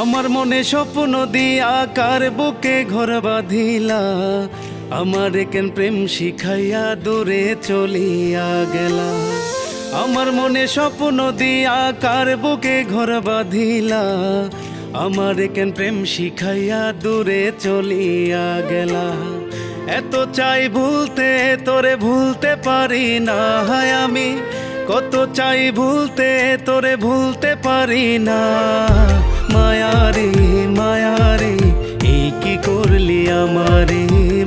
আমার মনে স্বপ্ন দিয়া কার বুকে ঘর বাঁধিলা, আমার কেন প্রেম শিখাইয়া দূরে চলিয়া গেলা। আমার মনে স্বপ্ন দিয়া কার বুকে ঘর বাঁধিলা, আমার কেন প্রেম শিখাইয়া দূরে চলিয়া গেলা। এত চাই ভুলতে তোরে ভুলতে পারি না, হায় আমি কত চাই ভুলতে তোরে ভুলতে পারি না। মায়ারে মায়ারে এই কি করলি আমারে,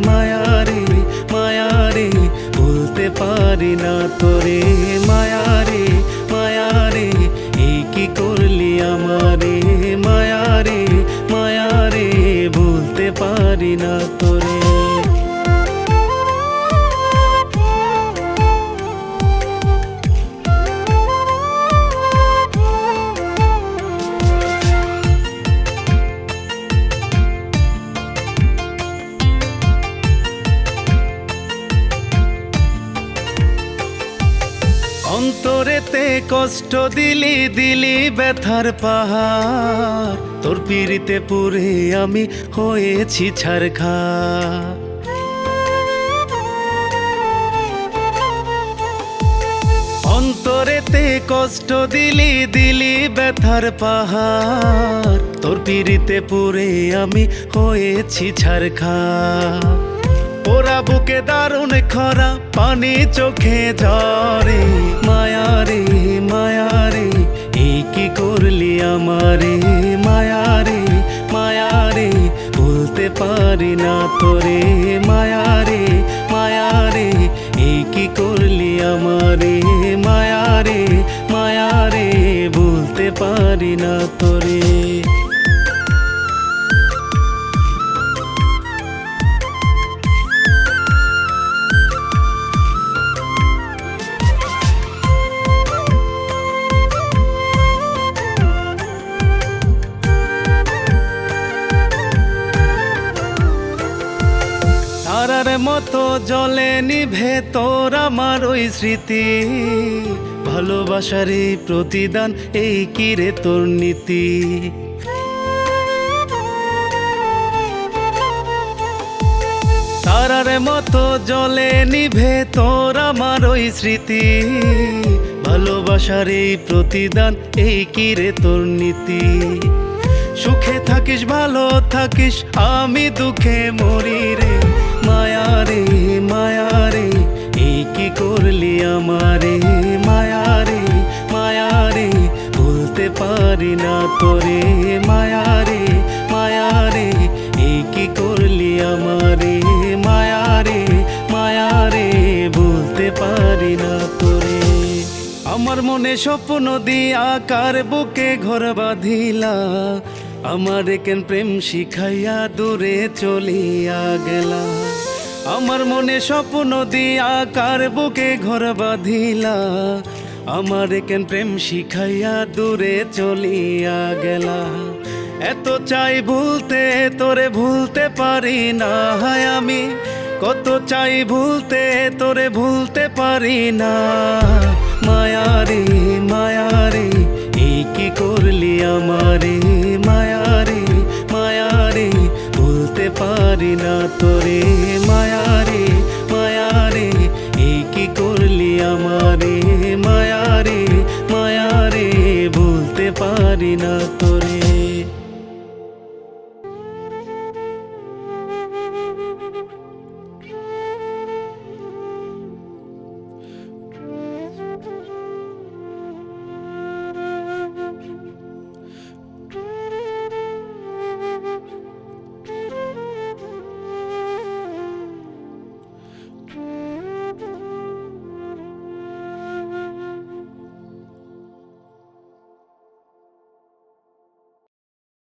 মায়ারে মায়ারে ভুলতে পারি না তোরে। মায়ারে মায়ারে এই কি করলি আমারে, মায়ারে মায়ারে ভুলতে পারি না তোরে। অন্তরেতে কষ্ট দিলি দিলি ব্যথার পাহাড়, তোর পিড়িতে পুরে আমি হয়েছি ছারখার। অন্তরেতে কষ্ট দিলি দিলি ব্যথার পাহাড়, তোর পিড়িতে পুরে আমি হয়েছি ছারখার। ওরা বুকে দারুণ খরা পানি চোখে ঝরে, মায়ারে মায়ারে এই কি করলি আমারে, মায়ারে মায়ারে ভুলতে পারি না তোরে। মায়ারে মায়ারে এই কি করলি আমারে, মায়ারে মায়ারে ভুলতে পারি না তোরে। তারার মতো জলে নিভে তোর আমার ওই স্মৃতি, ভালোবাসার এই প্রতিদান এই কি রে তোর নীতি। তারার মতো জলে নিভে তোর আমার ওই স্মৃতি, ভালোবাসার এই প্রতিদান এই কি রে তোর নীতি। সুখে থাকিস ভালো থাকিস আমি দুঃখে মরি রে, মায়ারে মায়ারে এই কি করলি আমারে, মায়ারে মায়ারে ভুলতে পারি না তোরে। মায়ারে মায়ারে এই কি করলি আমারে, মায়ারে মায়ারে ভুলতে পারি না তোরে। আমার মনে স্বপ্ন দিয়া কার বুকে ঘর বাঁধিলা, আমার কেন প্রেম শিখাইয়া দূরে চলিয়া গেলা। আমার মনে স্বপ্ন দিয়া কার বুকে ঘর বাঁধিলা, আমার কেন প্রেম শিখাইয়া দূরে চলিয়া গেলা। এত চাই ভুলতে তোরে ভুলতে পারি না, হায় আমি কত চাই ভুলতে তোরে ভুলতে পারি না।